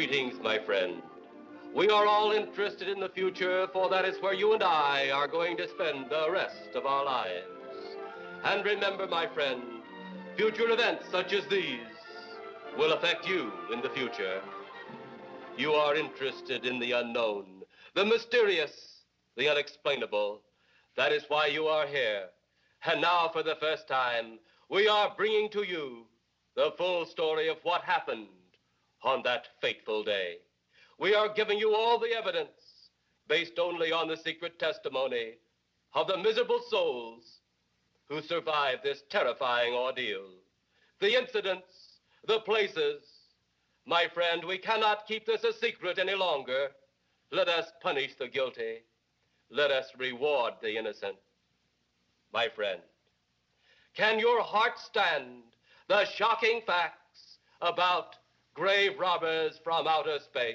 Greetings, my friend. We are all interested in the future, for that is where you and I are going to spend the rest of our lives. And remember, my friend, future events such as these will affect you in the future. You are interested in the unknown, the mysterious, the unexplainable. That is why you are here. And now, for the first time, we are bringing to you the full story of what happened on that fateful day. We are giving you all the evidence based only on the secret testimony of the miserable souls who survived this terrifying ordeal. The incidents, the places. My friend, we cannot keep this a secret any longer. Let us punish the guilty. Let us reward the innocent. My friend, can your heart stand the shocking facts about grave robbers from outer space?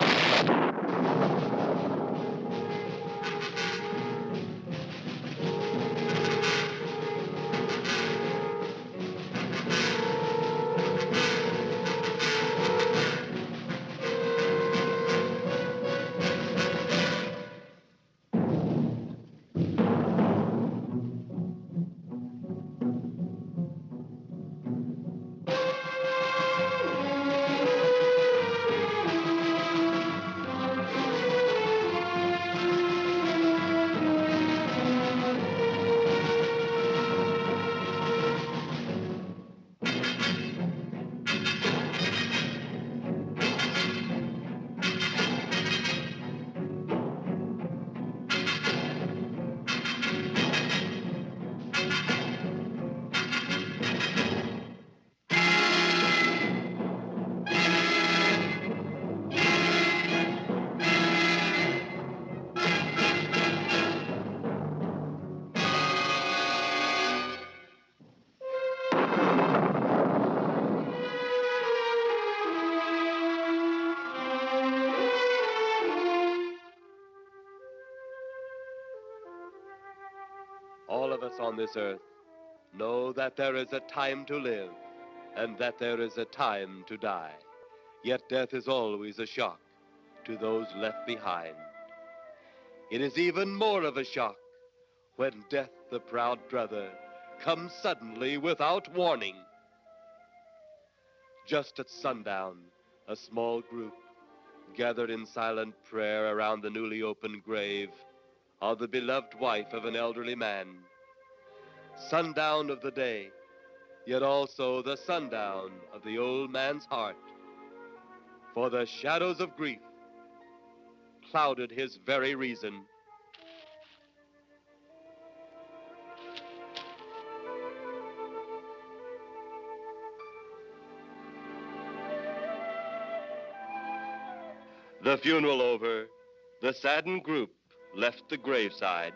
All of us on this earth know that there is a time to live and that there is a time to die. Yet death is always a shock to those left behind. It is even more of a shock when death, the proud brother, comes suddenly without warning. Just at sundown, a small group gathered in silent prayer around the newly opened grave of the beloved wife of an elderly man. Sundown of the day, yet also the sundown of the old man's heart. For the shadows of grief clouded his very reason. The funeral over, the saddened group left the graveside.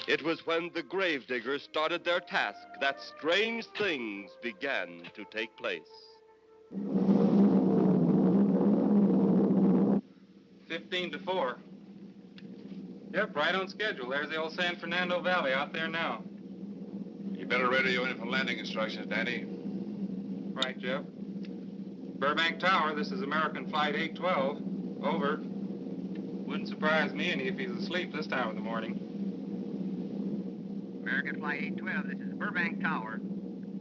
It was when the gravediggers started their task that strange things began to take place. 15-4. Yep, right on schedule. There's the old San Fernando Valley out there now. You better radio in for landing instructions, Danny. Right, Jeff. Burbank Tower, this is American Flight 812. Over. Wouldn't surprise me any if he's asleep this time of the morning. American Flight 812, this is Burbank Tower.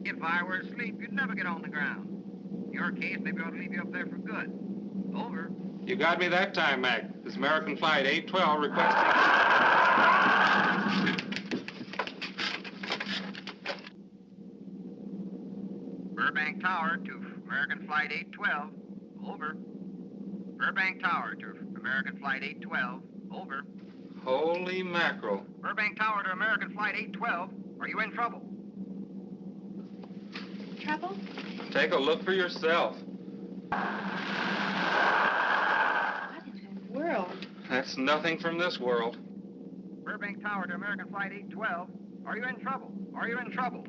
If I were asleep, you'd never get on the ground. In your case, maybe I ought to leave you up there for good. Over. You got me that time, Mac. This is American Flight 812 requesting... Burbank Tower to American Flight 812. Over. Burbank Tower to American Flight 812. Over. Holy mackerel. Burbank Tower to American Flight 812. Are you in trouble? Trouble? Take a look for yourself. What in the world? That's nothing from this world. Burbank Tower to American Flight 812. Are you in trouble? Are you in trouble?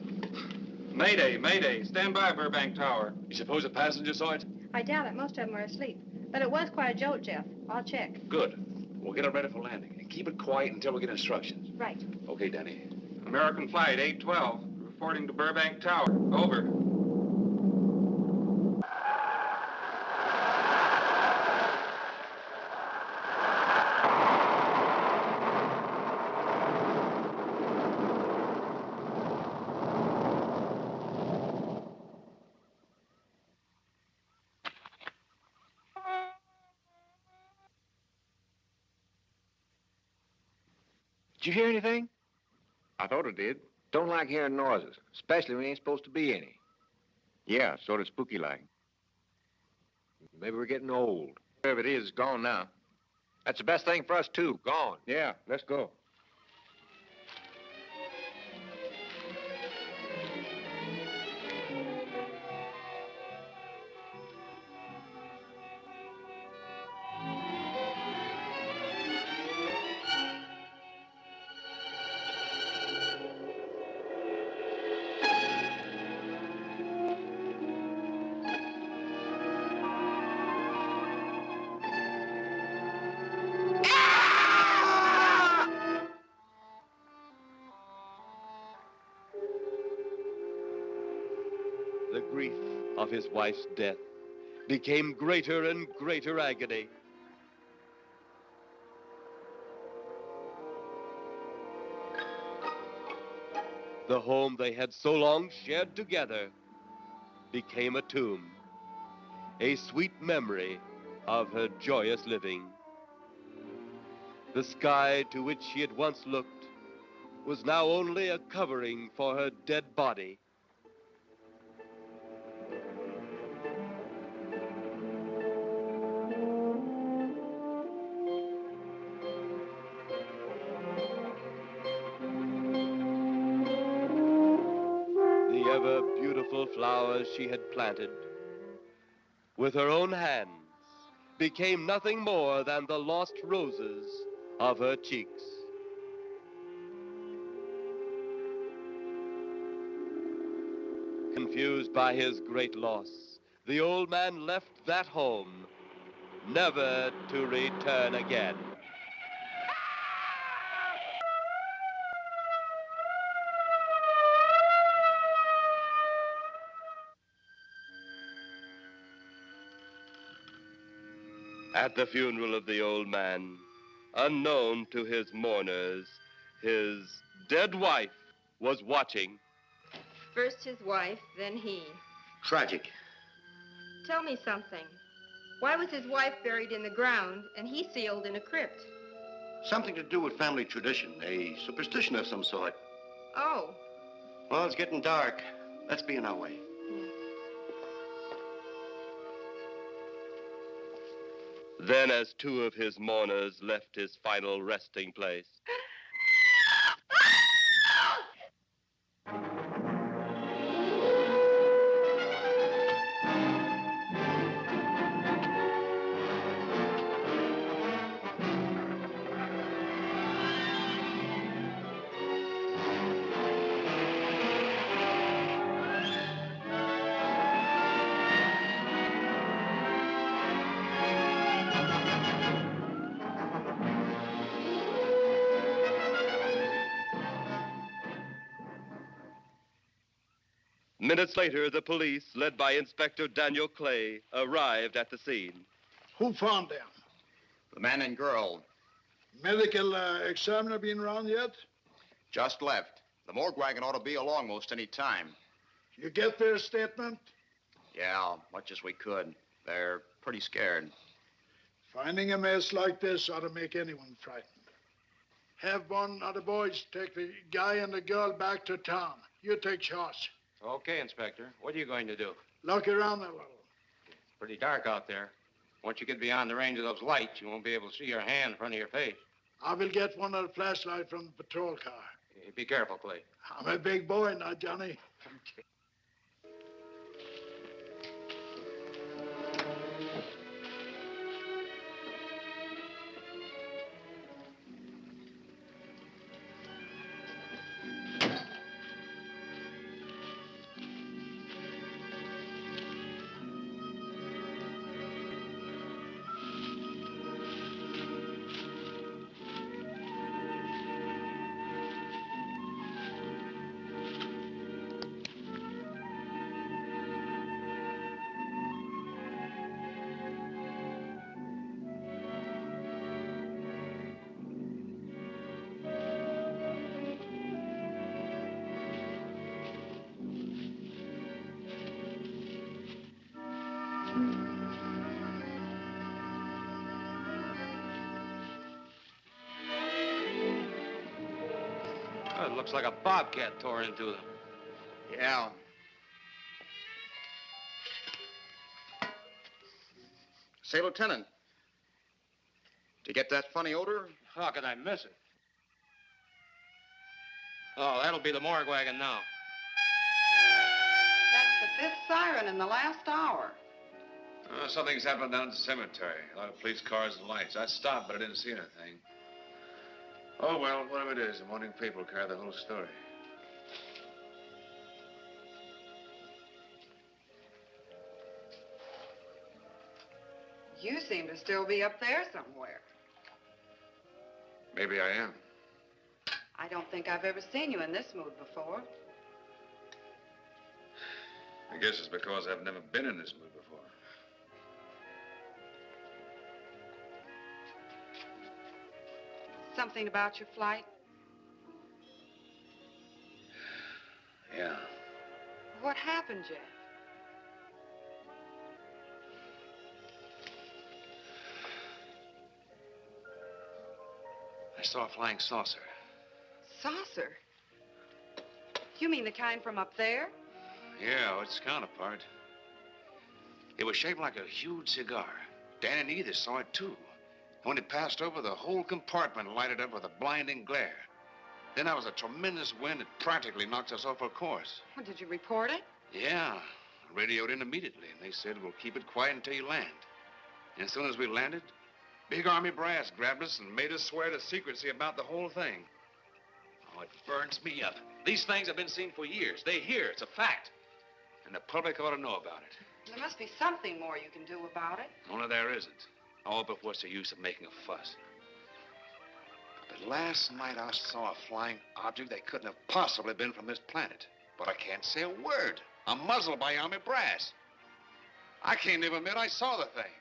Mayday, mayday. Stand by, Burbank Tower. You suppose a passenger saw it? I doubt it. Most of them are asleep. But it was quite a jolt, Jeff. I'll check. Good. We'll get it ready for landing. And keep it quiet until we get instructions. Right. Okay, Danny. American Flight 812, reporting to Burbank Tower. Over. Did you hear anything? I thought it did. Don't like hearing noises, especially when there ain't supposed to be any. Yeah, sort of spooky like. Maybe we're getting old. Whatever it is, it's gone now. That's the best thing for us, too. Gone. Yeah, let's go. The grief of his wife's death became greater and greater agony. The home they had so long shared together became a tomb, a sweet memory of her joyous living. The sky to which she had once looked was now only a covering for her dead body. The ever-beautiful flowers she had planted with her own hands became nothing more than the lost roses of her cheeks. Confused by his great loss, the old man left that home, never to return again. At the funeral of the old man, unknown to his mourners, his dead wife was watching. First his wife, then he. Tragic. Tell me something. Why was his wife buried in the ground and he sealed in a crypt? Something to do with family tradition, a superstition of some sort. Oh. Well, it's getting dark. Let's be on our way. Then, as two of his mourners left his final resting place, minutes later, the police, led by Inspector Daniel Clay, arrived at the scene. Who found them? The man and girl Medical examiner been around yet? just left. The morgue wagon ought to be along most any time. You get their statement? Yeah, much as we could. They're pretty scared. Finding a mess like this ought to make anyone frightened. Have one of the boys take the guy and the girl back to town. You take charge. Okay, Inspector. What are you going to do? Look around a little. It's pretty dark out there. Once you get beyond the range of those lights, you won't be able to see your hand in front of your face. I will get one of the flashlights from the patrol car. Be careful, Clay. I'm a big boy now, Johnny. looks like a bobcat tore into them. Yeah. Say, Lieutenant, did you get that funny odor? How could I miss it? Oh, that'll be the morgue wagon now. That's the fifth siren in the last hour. Something's happened down at the cemetery. A lot of police cars and lights. I stopped, but I didn't see anything. Oh, well, whatever it is, the morning paper will carry the whole story. You seem to still be up there somewhere. Maybe I am. I don't think I've ever seen you in this mood before. I guess it's because I've never been in this mood before. Something about your flight? Yeah. What happened, Jeff? I saw a flying saucer. Saucer? You mean the kind from up there? Yeah, its counterpart. It was shaped like a huge cigar. Dan and Edith saw it, too. And when it passed over, the whole compartment lighted up with a blinding glare. Then there was a tremendous wind that practically knocked us off our course. Well, did you report it? Yeah. I radioed in immediately, and they said, we'll keep it quiet until you land. And as soon as we landed, big army brass grabbed us and made us swear to secrecy about the whole thing. Oh, it burns me up. These things have been seen for years. They hear. It's a fact. And the public ought to know about it. There must be something more you can do about it. Only there isn't. Oh, but what's the use of making a fuss? But last night I saw a flying object that couldn't have possibly been from this planet. But I can't say a word. I'm muzzled by army brass. I can't even admit I saw the thing.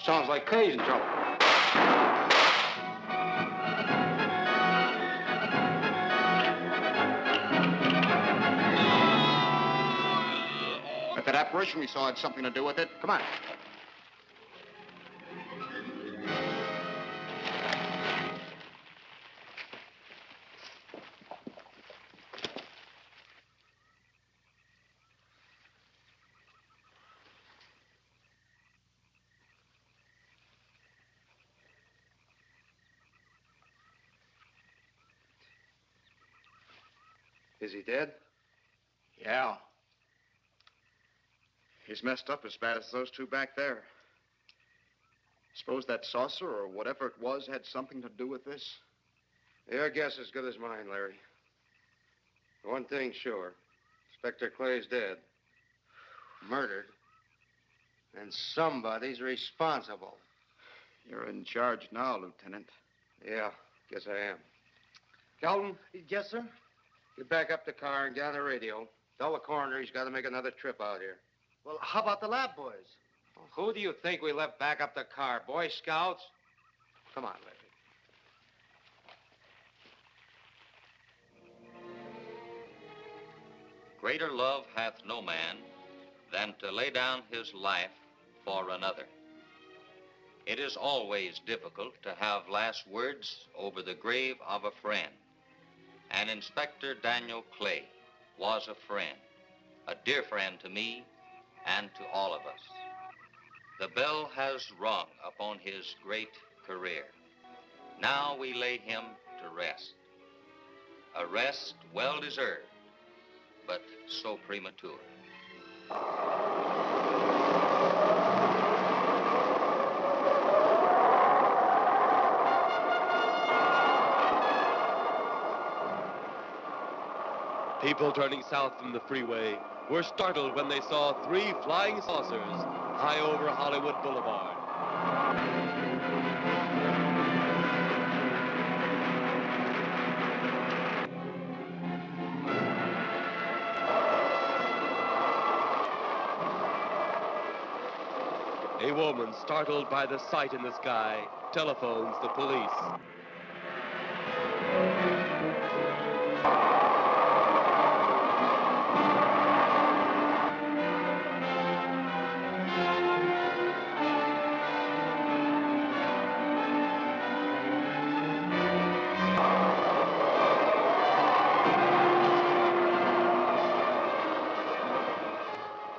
Sounds like Kay's in trouble. If that apparition we saw had something to do with it, come on. Is he dead? Yeah. He's messed up as bad as those two back there. Suppose that saucer or whatever it was had something to do with this? Your guess is as good as mine, Larry. One thing's sure. Inspector Clay's dead. Murdered. And somebody's responsible. You're in charge now, Lieutenant. Yeah, guess I am. Kelton? Yes, sir? Get back up the car and get on the radio. Tell the coroner he's got to make another trip out here. Well, how about the lab boys? Well, who do you think we left back up the car? Boy Scouts? Come on, Larry. Greater love hath no man than to lay down his life for another. It is always difficult to have last words over the grave of a friend. And Inspector Daniel Clay was a friend, a dear friend to me and to all of us. The bell has rung upon his great career. Now we lay him to rest. A rest well deserved, but so premature. People turning south from the freeway were startled when they saw 3 flying saucers high over Hollywood Boulevard. A woman, startled by the sight in the sky, telephones the police.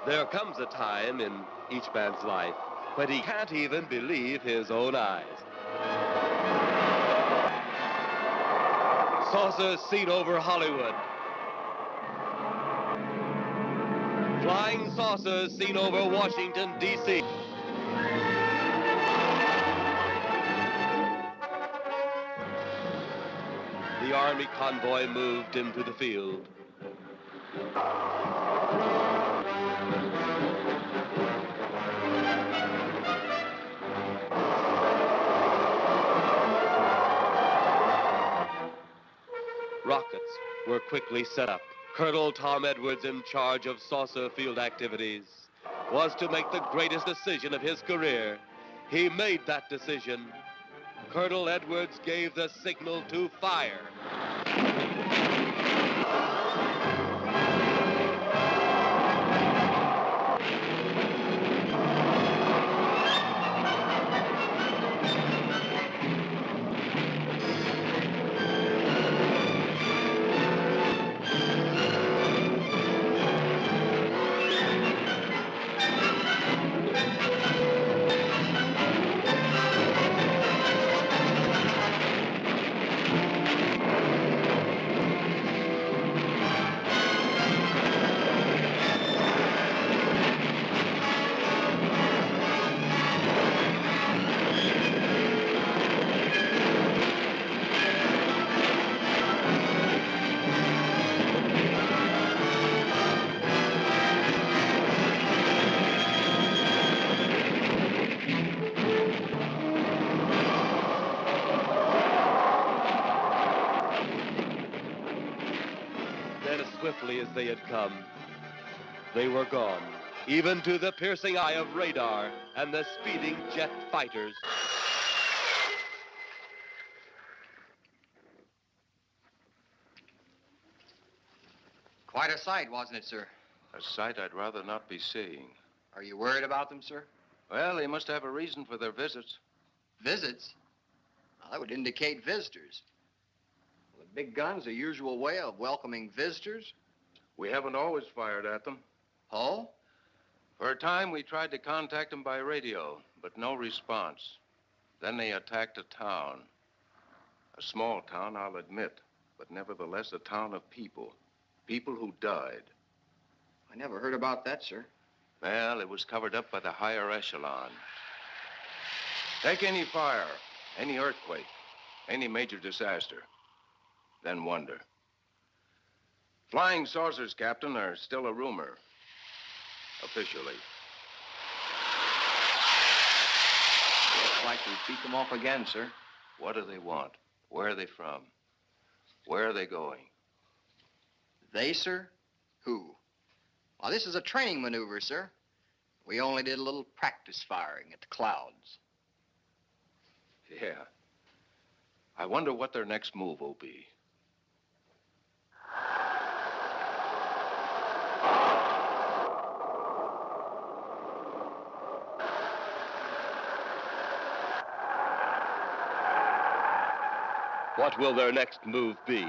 There comes a time in each man's life when he can't even believe his own eyes. Saucers seen over Hollywood. Flying saucers seen over Washington, D.C. The Army convoy moved into the field. Rockets were quickly set up. Colonel Tom Edwards, in charge of saucer field activities, was to make the greatest decision of his career. He made that decision. Colonel Edwards gave the signal to fire. Swiftly as they had come, they were gone, even to the piercing eye of radar and the speeding jet fighters. Quite a sight, wasn't it, sir? A sight I'd rather not be seeing. Are you worried about them, sir? Well, they must have a reason for their visits. Visits? Well, that would indicate visitors. Well, the big gun's the usual way of welcoming visitors. We haven't always fired at them. Oh? For a time, we tried to contact them by radio, but no response. Then they attacked a town. A small town, I'll admit, but nevertheless a town of people. People who died. I never heard about that, sir. Well, it was covered up by the higher echelon. Take any fire, any earthquake, any major disaster. then wonder. Flying saucers, Captain, are still a rumor. Officially. Looks like we beat them off again, sir. What do they want? Where are they from? Where are they going? They, sir? Who? Well, this is a training maneuver, sir. We only did a little practice firing at the clouds. Yeah. I wonder what their next move will be. What will their next move be?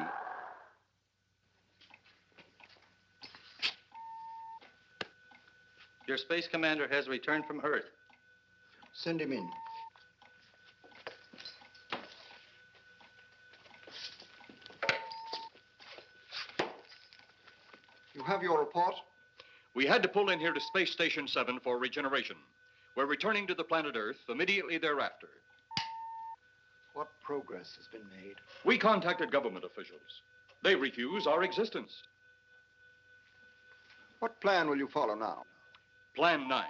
Your space commander has returned from Earth. Send him in. You have your report? We had to pull in here to Space Station 7 for regeneration. We're returning to the planet Earth immediately thereafter. What progress has been made? We contacted government officials. They refuse our existence. What plan will you follow now? Plan 9.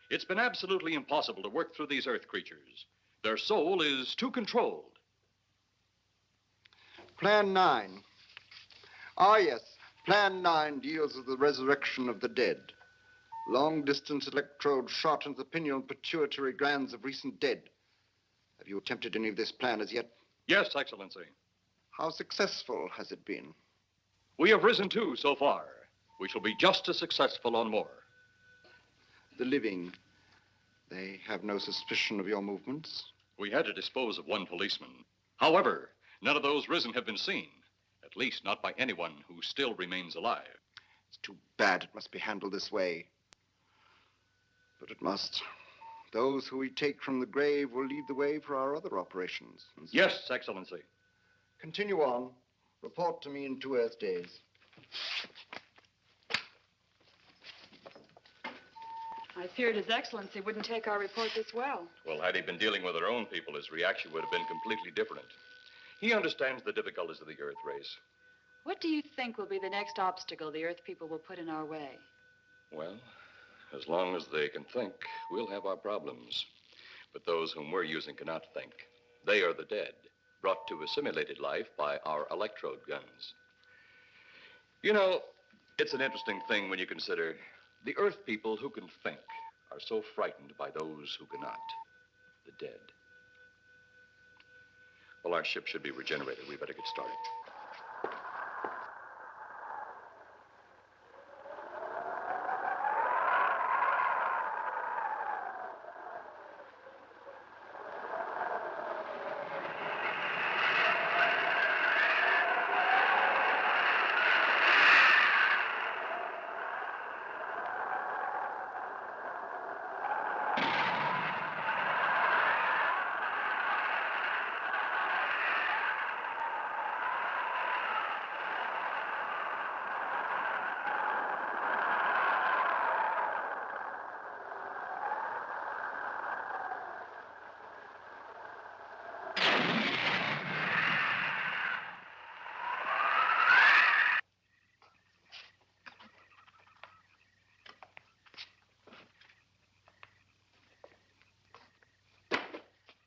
It's been absolutely impossible to work through these Earth creatures. Their soul is too controlled. Plan 9. Ah, yes. Plan 9 deals with the resurrection of the dead. Long-distance electrode shot into the pineal and pituitary glands of recent dead. Have you attempted any of this plan as yet? Yes, Excellency. How successful has it been? We have risen 2 so far. We shall be just as successful on more. The living, they have no suspicion of your movements? We had to dispose of 1 policeman. However, none of those risen have been seen. At least not by anyone who still remains alive. It's too bad it must be handled this way. But it must. Those who we take from the grave will lead the way for our other operations. Yes, Excellency. Continue on. Report to me in 2 Earth days. I feared His Excellency wouldn't take our report this well. Well, had he been dealing with our own people, his reaction would have been completely different. He understands the difficulties of the Earth race. What do you think will be the next obstacle the Earth people will put in our way? Well, as long as they can think, we'll have our problems. But those whom we're using cannot think. They are the dead, brought to a simulated life by our electrode guns. You know, it's an interesting thing when you consider the Earth people who can think are so frightened by those who cannot, the dead. Well, our ship should be regenerated. We better get started.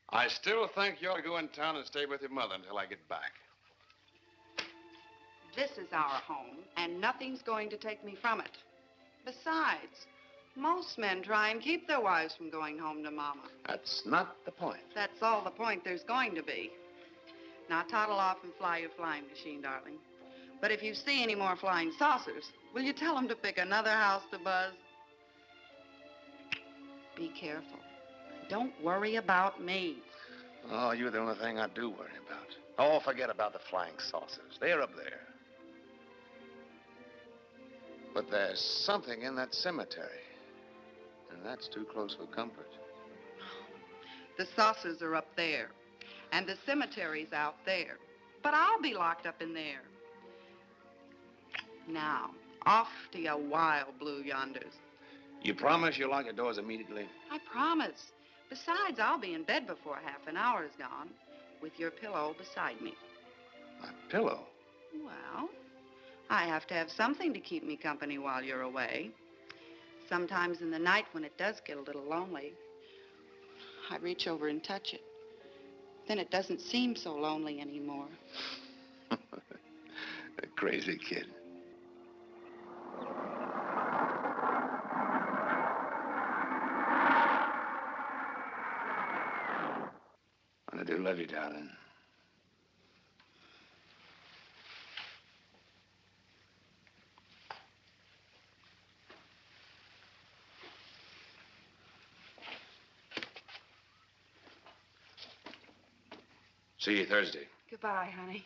I still think you ought to go in town and stay with your mother until I get back. This is our home, and nothing's going to take me from it. Besides, most men try and keep their wives from going home to Mama. That's not the point. That's all the point there's going to be. Now toddle off and fly your flying machine, darling. But if you see any more flying saucers, will you tell them to pick another house to buzz? Be careful. Don't worry about me. Oh, you're the only thing I do worry about. Oh, forget about the flying saucers. They're up there. But there's something in that cemetery. And that's too close for comfort. The saucers are up there, and the cemetery's out there. But I'll be locked up in there. Now, off to your wild blue yonders. You promise you'll lock your doors immediately? I promise. Besides, I'll be in bed before half an hour is gone, with your pillow beside me. My pillow? Well, I have to have something to keep me company while you're away. Sometimes in the night when it does get a little lonely, I reach over and touch it. Then it doesn't seem so lonely anymore. A crazy kid. I do love you, darling. See you Thursday. Goodbye, honey.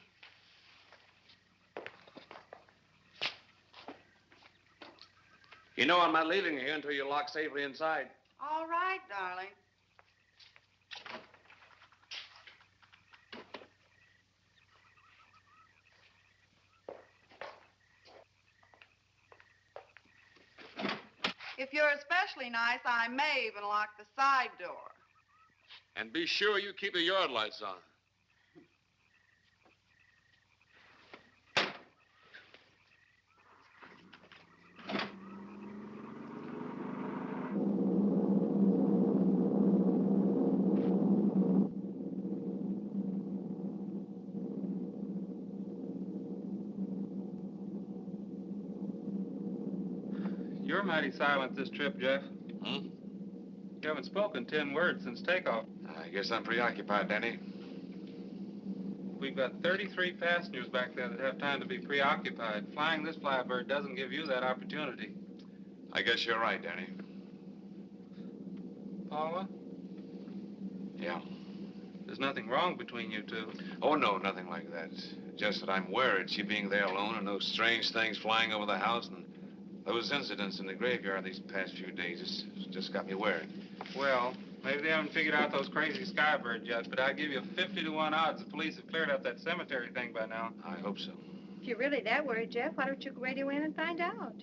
You know I'm not leaving you here until you're locked safely inside. All right, darling. If you're especially nice, I may even lock the side door. And be sure you keep the yard lights on. You're mighty silent this trip, Jeff. Hmm? You haven't spoken 10 words since takeoff. I guess I'm preoccupied, Danny. We've got 33 passengers back there that have time to be preoccupied. Flying this flybird doesn't give you that opportunity. I guess you're right, Danny. Paula? Yeah. There's nothing wrong between you two. Oh, no, nothing like that. Just that I'm worried, she being there alone and those strange things flying over the house and those incidents in the graveyard these past few days. It's just got me worried. Well, maybe they haven't figured out those crazy skybirds yet, but I give you 50 to 1 odds the police have cleared up that cemetery thing by now. I hope so. If you're really that worried, Jeff, why don't you radio in and find out?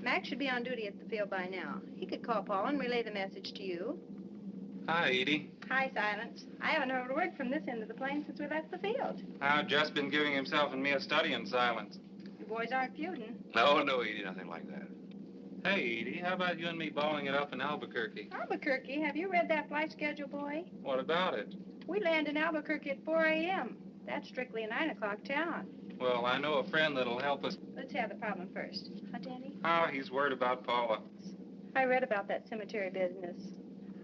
Mac should be on duty at the field by now. He could call Paul and relay the message to you. Hi, Edie. Hi, Silence. I haven't heard a word from this end of the plane since we left the field. I've just been giving himself and me a study in silence. You boys aren't feuding. No, Edie, nothing like that. Hey, Edie, how about you and me balling it up in Albuquerque? Albuquerque? Have you read that flight schedule, boy? What about it? We land in Albuquerque at 4 a.m. That's strictly a 9 o'clock town. Well, I know a friend that'll help us. Let's have the problem first. Huh, Danny? Oh, he's worried about Paula. I read about that cemetery business.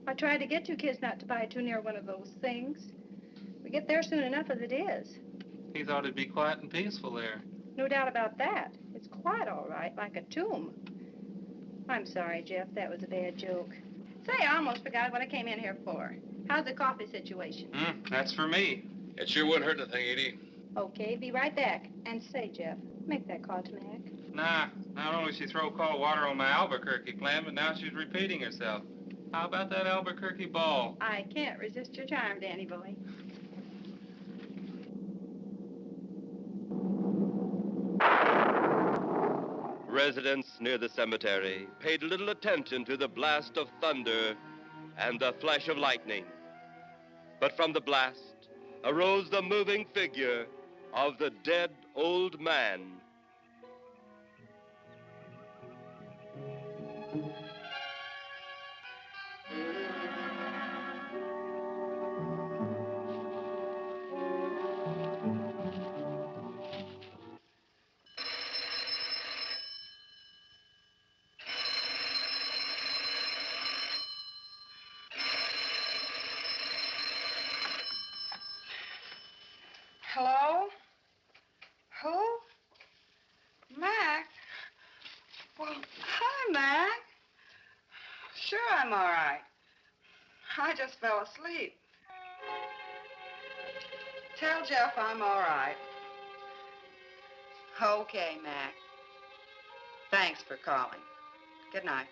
I tried to get you kids not to buy too near one of those things. We get there soon enough as it is. He thought it'd be quiet and peaceful there. No doubt about that. It's quiet, all right, like a tomb. I'm sorry, Jeff. That was a bad joke. Say, I almost forgot what I came in here for. How's the coffee situation? That's for me. It sure wouldn't hurt anything, Edie. Okay, be right back. And say, Jeff, make that call to Mac. Nah, not only she throw cold water on my Albuquerque plan, but now she's repeating herself. How about that Albuquerque ball? I can't resist your charm, Danny boy. Residents near the cemetery paid little attention to the blast of thunder and the flash of lightning. But from the blast arose the moving figure of the dead old man. Hello? Who? Mac? Well, hi, Mac. Sure, I'm all right. I just fell asleep. Tell Jeff I'm all right. Okay, Mac. Thanks for calling. Good night.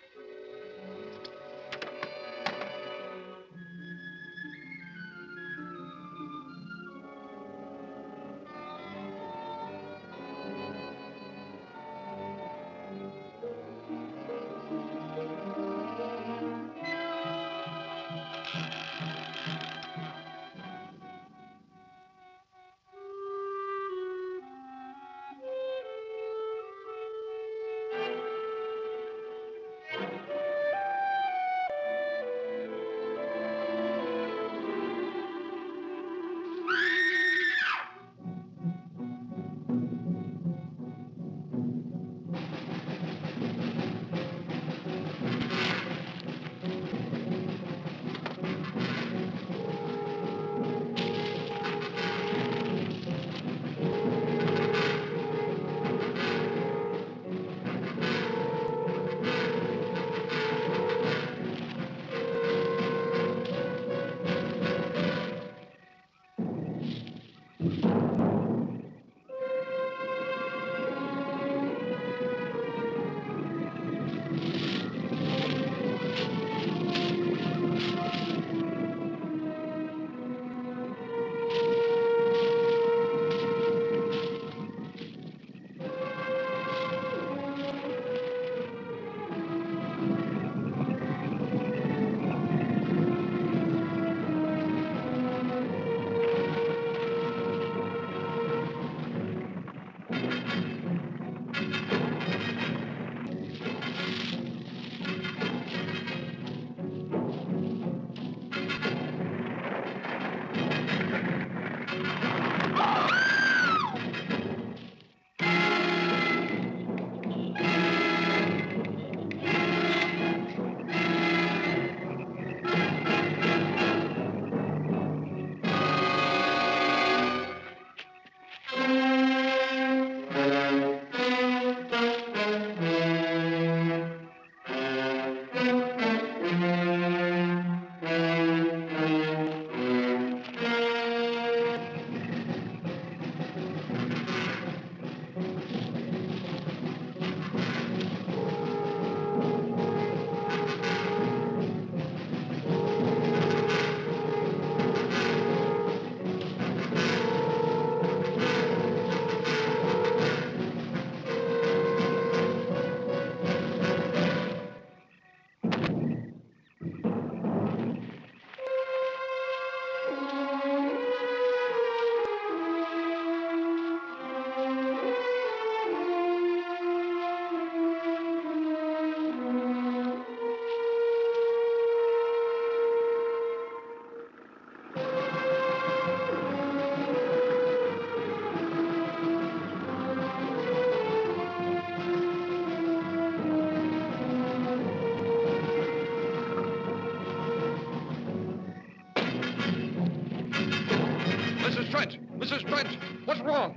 Trent! Mrs. Trent! What's wrong?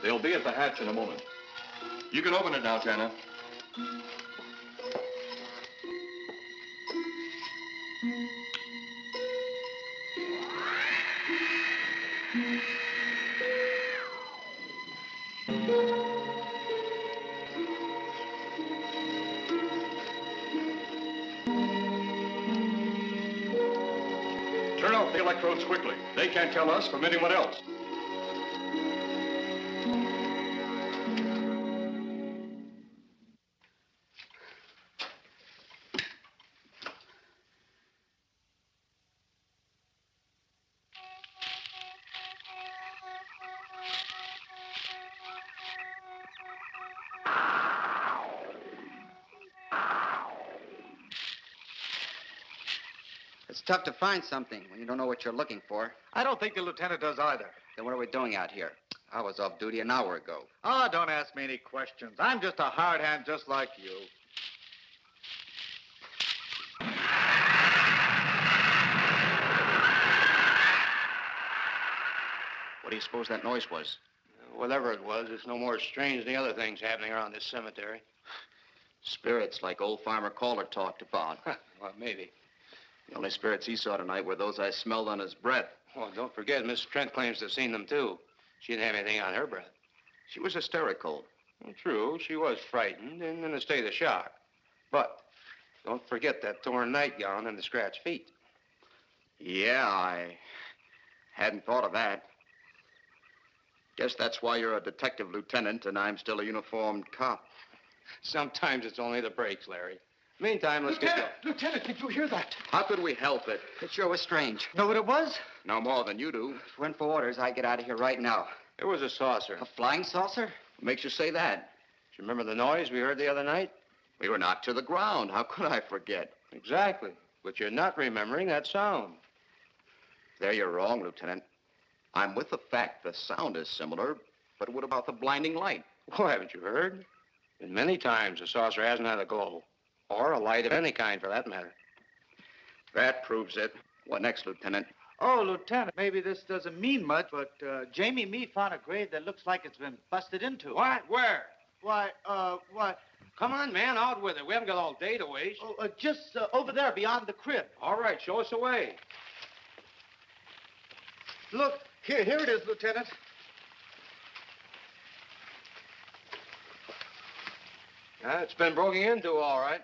They'll be at the hatch in a moment. You can open it now, Tanner. Turn off the electrodes quickly. They can't tell us from anyone else. It's tough to find something when you don't know what you're looking for. I don't think the lieutenant does either. Then what are we doing out here? I was off duty an hour ago. Oh, don't ask me any questions. I'm just a hard hand just like you. What do you suppose that noise was? Whatever it was, it's no more strange than the other things happening around this cemetery. Spirits like old Farmer Caller talked about. Well, maybe. The only spirits he saw tonight were those I smelled on his breath. Well, don't forget, Miss Trent claims to have seen them, too. She didn't have anything on her breath. She was hysterical. Well, true, she was frightened and in a state of shock. But don't forget that torn nightgown and the scratched feet. Yeah, I hadn't thought of that. Guess that's why you're a detective lieutenant and I'm still a uniformed cop. Sometimes it's only the breaks, Larry. Meantime, let's Lieutenant, get... Lieutenant, did you hear that? How could we help it? It sure was strange. Know what it was? No more than you do. If it weren't for orders, I'd get out of here right now. It was a saucer. A flying saucer? What makes you say that? Do you remember the noise we heard the other night? We were knocked to the ground. How could I forget? Exactly. But you're not remembering that sound. There you're wrong, Lieutenant. I'm with the fact the sound is similar, but what about the blinding light? Oh, haven't you heard? And many times the saucer hasn't had a glow. Or a light of any kind, for that matter. That proves it. What next, Lieutenant? Oh, Lieutenant, maybe this doesn't mean much, but Jamie Meade found a grave that looks like it's been busted into. What? Where? Why? Come on, man, out with it. We haven't got all day to waste. Oh, just over there beyond the crib. All right, show us the way. Look, here it is, Lieutenant. It's been broken into, all right.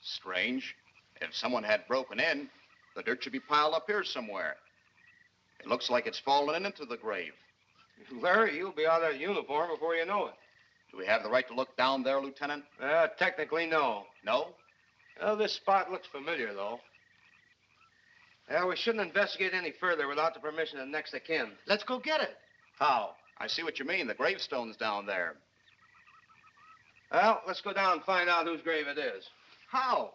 Strange. If someone had broken in, the dirt should be piled up here somewhere. It looks like it's fallen into the grave. Larry, you'll be out of that uniform before you know it. Do we have the right to look down there, Lieutenant? Technically, no. No? Well, this spot looks familiar, though. We shouldn't investigate any further without the permission of next of kin. Let's go get it. How? I see what you mean. The gravestone's down there. Well, let's go down and find out whose grave it is. How?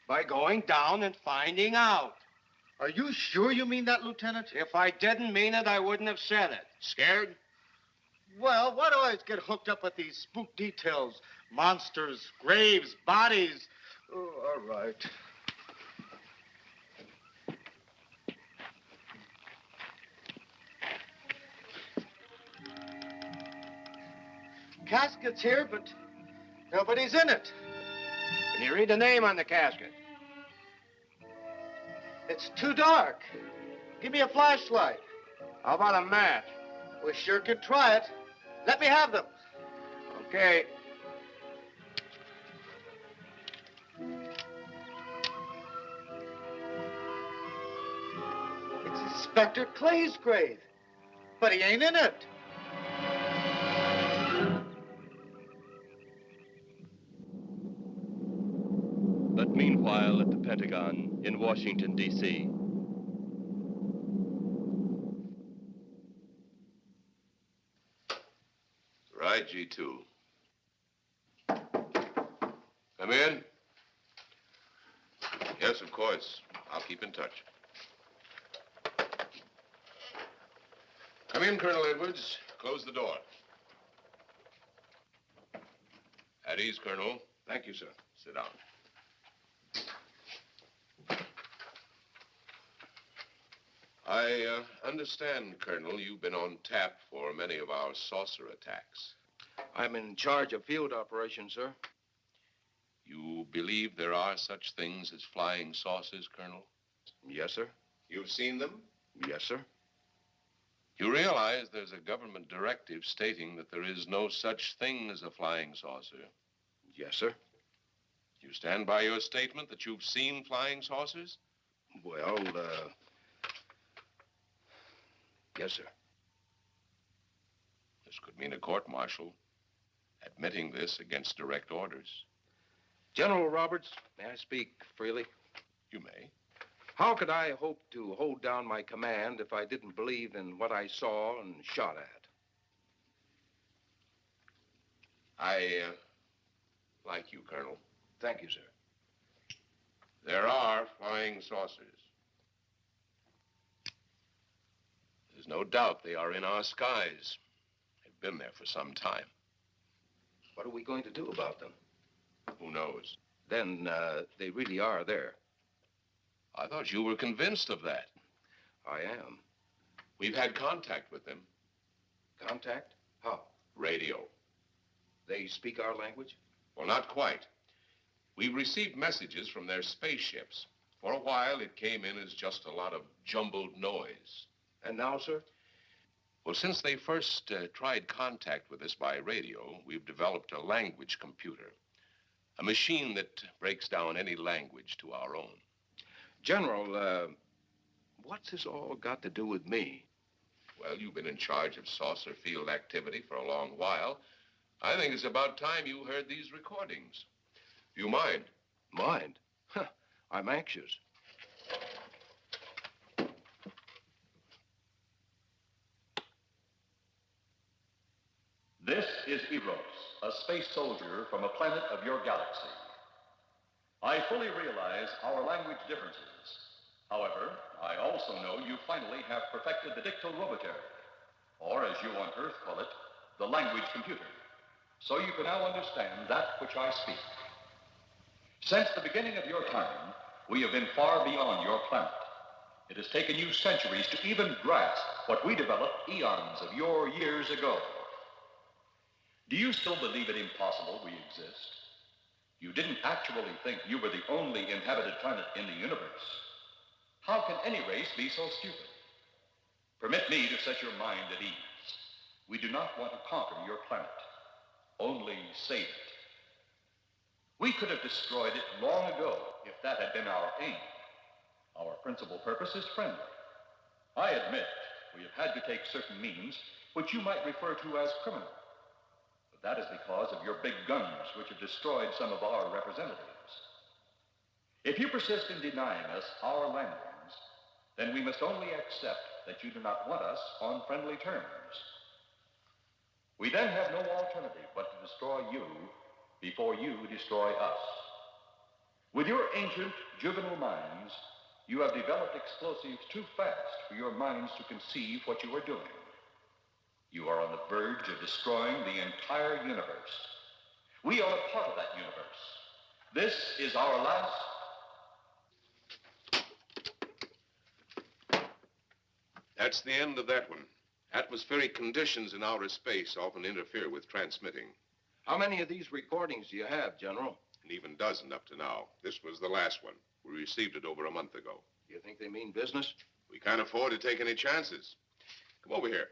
By going down and finding out. Are you sure you mean that, Lieutenant? If I didn't mean it, I wouldn't have said it. Scared? Well, why do I always get hooked up with these spook details? Monsters, graves, bodies. Oh, all right. Casket's here, but nobody's in it. Can you read the name on the casket? It's too dark. Give me a flashlight. How about a match? We sure could try it. Let me have them. Okay. It's Inspector Clay's grave, but he ain't in it. But meanwhile, at the Pentagon in Washington, D.C., Right, G2. Come in. Yes, of course. I'll keep in touch. Come in, Colonel Edwards. Close the door. At ease, Colonel. Thank you, sir. Sit down. I understand, Colonel, you've been on tap for many of our saucer attacks. I'm in charge of field operations, sir. You believe there are such things as flying saucers, Colonel? Yes, sir. You've seen them? Yes, sir. You realize there's a government directive stating that there is no such thing as a flying saucer? Yes, sir. You stand by your statement that you've seen flying saucers? Well, yes, sir. This could mean a court-martial, admitting this against direct orders. General Roberts, may I speak freely? You may. How could I hope to hold down my command if I didn't believe in what I saw and shot at? I like you, Colonel. Thank you, sir. There are flying saucers. There's no doubt they are in our skies. They've been there for some time. What are we going to do about them? Who knows? Then they really are there. I thought you were convinced of that. I am. We've had contact with them. Contact? How? Radio. They speak our language? Well, not quite. We received messages from their spaceships. For a while, it came in as just a lot of jumbled noise. And now, sir? Well, since they first tried contact with us by radio, we've developed a language computer. A machine that breaks down any language to our own. General, what's this all got to do with me? Well, you've been in charge of saucer field activity for a long while. I think it's about time you heard these recordings. Do you mind? Mind? Huh, I'm anxious. This is Eros, a space soldier from a planet of your galaxy. I fully realize our language differences. However, I also know you finally have perfected the dictorobotery, or as you on Earth call it, the language computer. So you can now understand that which I speak. Since the beginning of your time, we have been far beyond your planet. It has taken you centuries to even grasp what we developed eons of your years ago. Do you still believe it impossible we exist? You didn't actually think you were the only inhabited planet in the universe. How can any race be so stupid? Permit me to set your mind at ease. We do not want to conquer your planet, only save it. We could have destroyed it long ago if that had been our aim. Our principal purpose is friendly. I admit we have had to take certain means which you might refer to as criminal. But that is because of your big guns, which have destroyed some of our representatives. If you persist in denying us our landings, then we must only accept that you do not want us on friendly terms. We then have no alternative but to destroy you before you destroy us. With your ancient, juvenile minds, you have developed explosives too fast for your minds to conceive what you are doing. You are on the verge of destroying the entire universe. We are a part of that universe. This is our last... That's the end of that one. Atmospheric conditions in outer space often interfere with transmitting. How many of these recordings do you have, General? An even dozen up to now. This was the last one. We received it over a month ago. You think they mean business? We can't afford to take any chances. Come over here.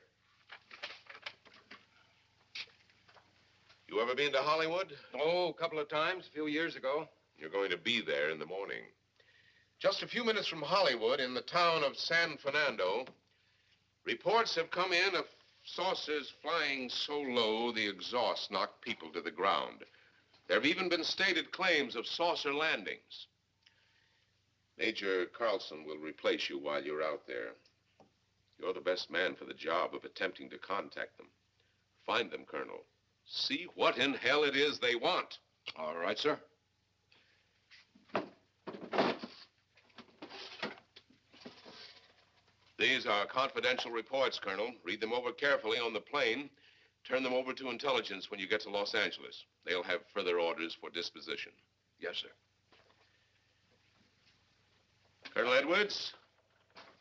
You ever been to Hollywood? Oh, a couple of times, a few years ago. You're going to be there in the morning. Just a few minutes from Hollywood, in the town of San Fernando, reports have come in of saucers flying so low the exhaust knocked people to the ground. There have even been stated claims of saucer landings. Major Carlson will replace you while you're out there. You're the best man for the job of attempting to contact them. Find them, Colonel. See what in hell it is they want. All right, sir. These are confidential reports, Colonel. Read them over carefully on the plane. Turn them over to intelligence when you get to Los Angeles. They'll have further orders for disposition. Yes, sir. Colonel Edwards?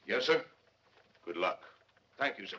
Yes, sir. Good luck. Thank you, sir.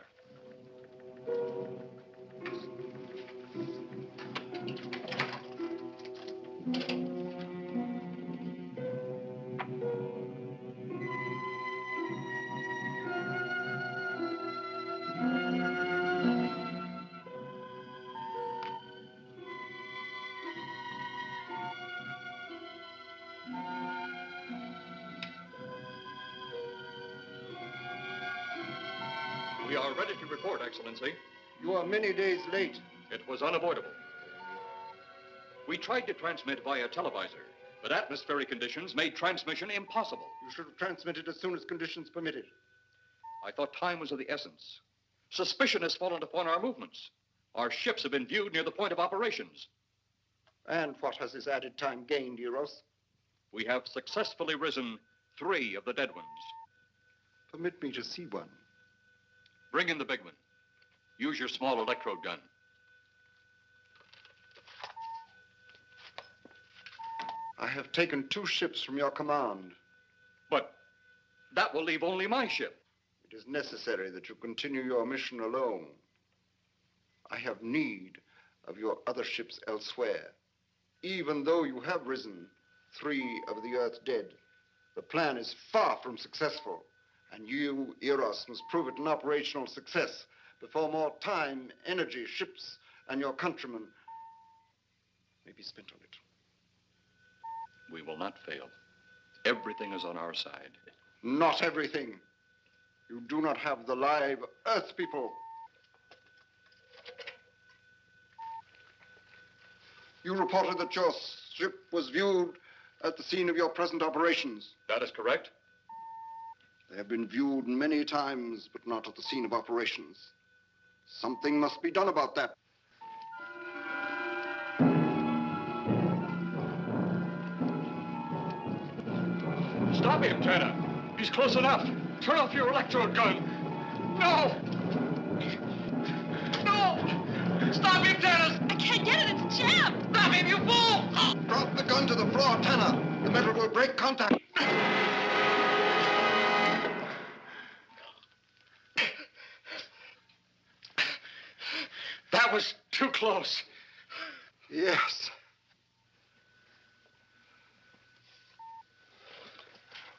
We are ready to report, Excellency. You are many days late. It was unavoidable. We tried to transmit via televisor, but atmospheric conditions made transmission impossible. You should have transmitted as soon as conditions permitted. I thought time was of the essence. Suspicion has fallen upon our movements. Our ships have been viewed near the point of operations. And what has this added time gained, Eros? We have successfully risen 3 of the dead ones. Permit me to see one. Bring in the big one. Use your small electrode gun. I have taken 2 ships from your command. But that will leave only my ship. It is necessary that you continue your mission alone. I have need of your other ships elsewhere. Even though you have risen 3 of the Earth's dead, the plan is far from successful. And you, Eros, must prove it an operational success before more time, energy, ships, and your countrymen may be spent on it. We will not fail. Everything is on our side. Not everything. You do not have the live Earth people. You reported that your ship was viewed at the scene of your present operations. That is correct. They have been viewed many times, but not at the scene of operations. Something must be done about that. Stop him, Tanner. He's close enough. Turn off your electrode gun. No! No! Stop him, Tanner! I can't get it. It's jammed. Stop him, you fool! Drop the gun to the floor, Tanner. The metal will break contact. That was too close. Yes.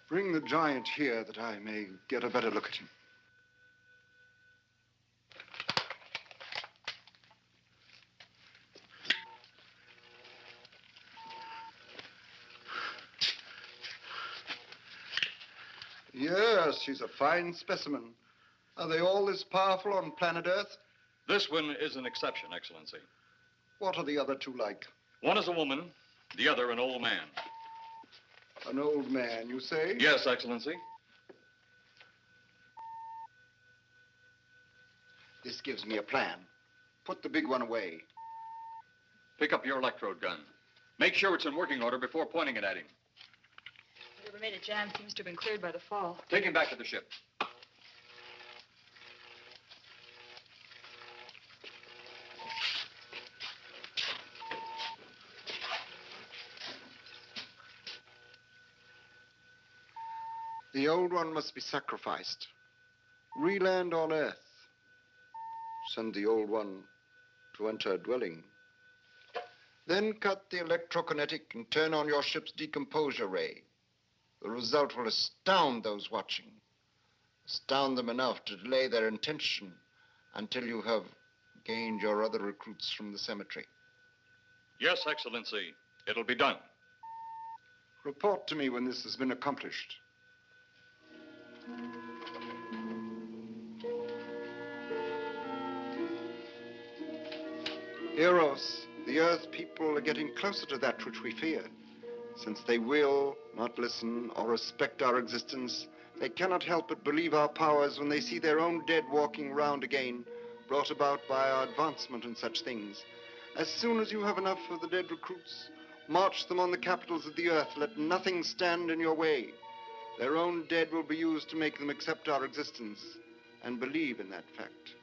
Bring the giant here that I may get a better look at him. Yes, she's a fine specimen. Are they all this powerful on planet Earth? This one is an exception, Excellency. What are the other two like? One is a woman, the other an old man. An old man, you say? Yes, Excellency. This gives me a plan. Put the big one away. Pick up your electrode gun. Make sure it's in working order before pointing it at him. Whatever made it jam seems to have been cleared by the fall. Take him back to the ship. The old one must be sacrificed. Re-land on Earth. Send the old one to enter a dwelling. Then cut the electrokinetic and turn on your ship's decomposure ray. The result will astound those watching. Astound them enough to delay their intention until you have gained your other recruits from the cemetery. Yes, Excellency. It'll be done. Report to me when this has been accomplished. Eros, the Earth people are getting closer to that which we fear. Since they will not listen or respect our existence, they cannot help but believe our powers when they see their own dead walking round again, brought about by our advancement and such things. As soon as you have enough of the dead recruits, march them on the capitals of the Earth. Let nothing stand in your way. Their own dead will be used to make them accept our existence and believe in that fact.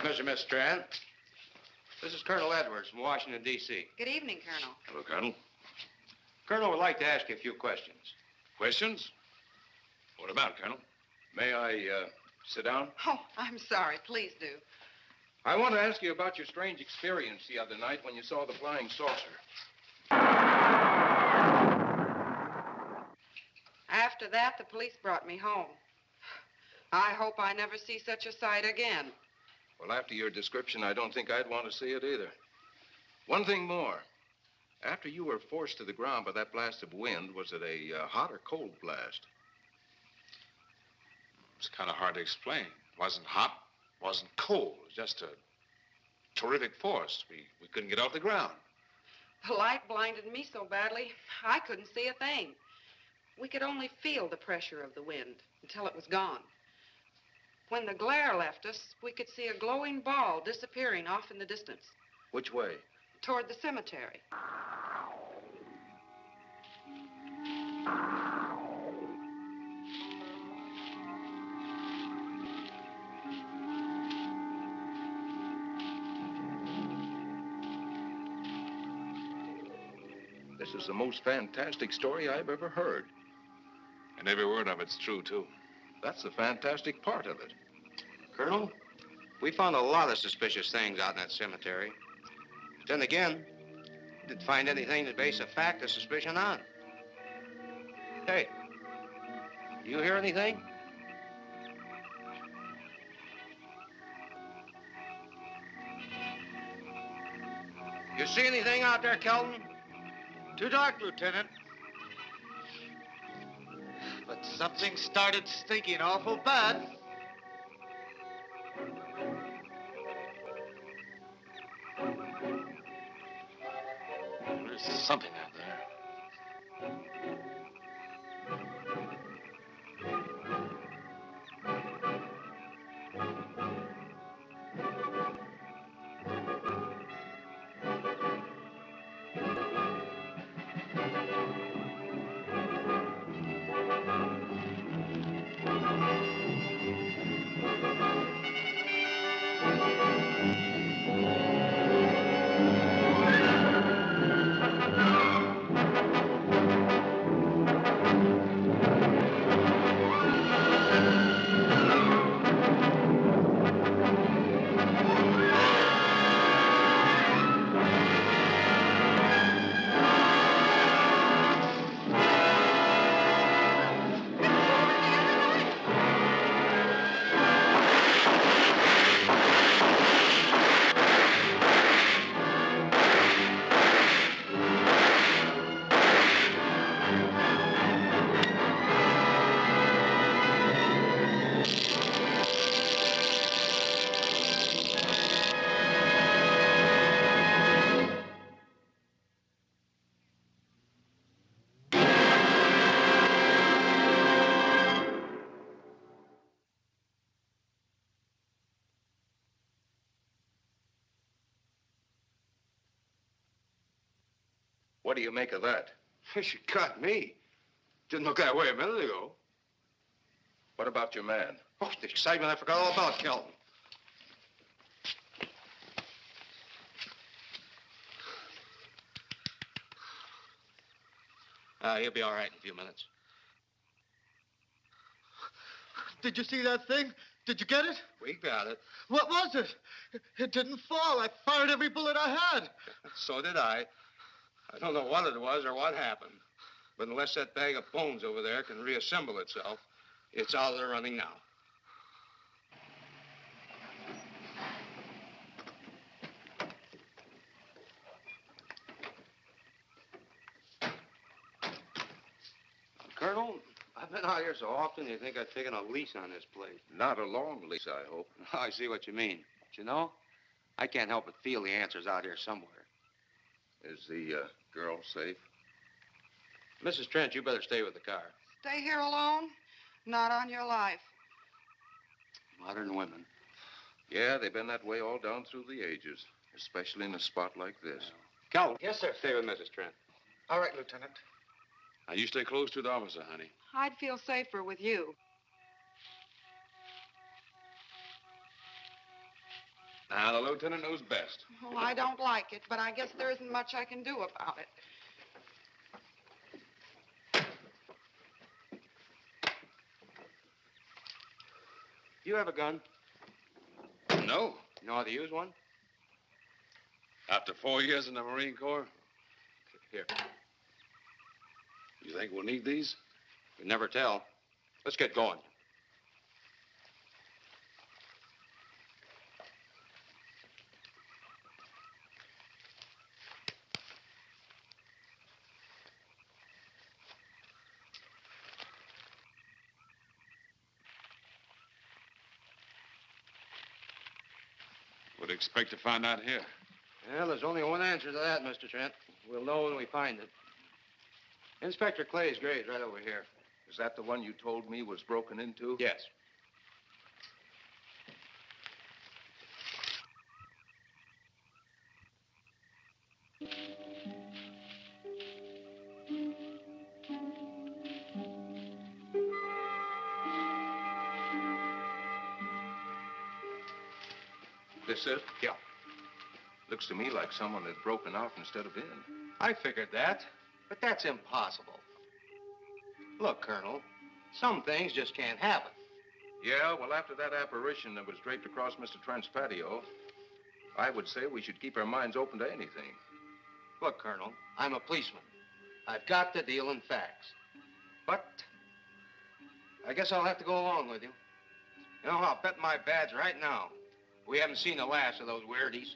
Mr. Miss Strand, this is Colonel Edwards from Washington, D.C. Good evening, Colonel. Hello, Colonel. Colonel would like to ask you a few questions. Questions? What about, Colonel? May I sit down? Oh, I'm sorry. Please do. I want to ask you about your strange experience the other night when you saw the flying saucer. After that, the police brought me home. I hope I never see such a sight again. Well, after your description, I don't think I'd want to see it either. One thing more. After you were forced to the ground by that blast of wind, was it a hot or cold blast? It's kind of hard to explain. It wasn't hot, wasn't cold. It was just a terrific force. We couldn't get off the ground. The light blinded me so badly, I couldn't see a thing. We could only feel the pressure of the wind until it was gone. When the glare left us, we could see a glowing ball disappearing off in the distance. Which way? Toward the cemetery. This is the most fantastic story I've ever heard. And every word of it's true, too. That's the fantastic part of it. Colonel, we found a lot of suspicious things out in that cemetery. But then again, we didn't find anything to base a fact or suspicion on. Hey, do you hear anything? You see anything out there, Kelton? Too dark, Lieutenant. But something started stinking awful bad. There's something out there. What do you make of that? She cut me. Didn't look that way a minute ago. What about your man? Oh, the excitement, I forgot all about Kelton. He'll be all right in a few minutes. Did you see that thing? Did you get it? We got it. What was it? It didn't fall. I fired every bullet I had. So did I. I don't know what it was or what happened. But unless that bag of bones over there can reassemble itself, it's out of the running now. Colonel, I've been out here so often, you think I've taken a lease on this place. Not a long lease, I hope. I see what you mean. But you know, I can't help but feel the answer's out here somewhere. Is the girl safe? Mrs. Trent, you better stay with the car. Stay here alone? Not on your life. Modern women. Yeah, they've been that way all down through the ages, especially in a spot like this. Calvin. Yes, sir. Stay with Mrs. Trent. All right, Lieutenant. Now, you stay close to the officer, honey. I'd feel safer with you. Now, the lieutenant knows best. Well, I don't like it, but I guess there isn't much I can do about it. You have a gun? No. You know how to use one? After 4 years in the Marine Corps? Here. You think we'll need these? You never tell. Let's get going. Would expect to find out here. Well, there's only one answer to that, Mr. Trent. We'll know when we find it. Inspector Clay's grave's right over here. Is that the one you told me was broken into? Yes. This it? Yeah. Looks to me like someone had broken out instead of in. I figured that, but that's impossible. Look, Colonel, some things just can't happen. Yeah, well, after that apparition that was draped across Mr. Trent's patio, I would say we should keep our minds open to anything. Look, Colonel, I'm a policeman. I've got to deal in facts. But I guess I'll have to go along with you. You know, I'll bet my badge right now we haven't seen the last of those weirdies.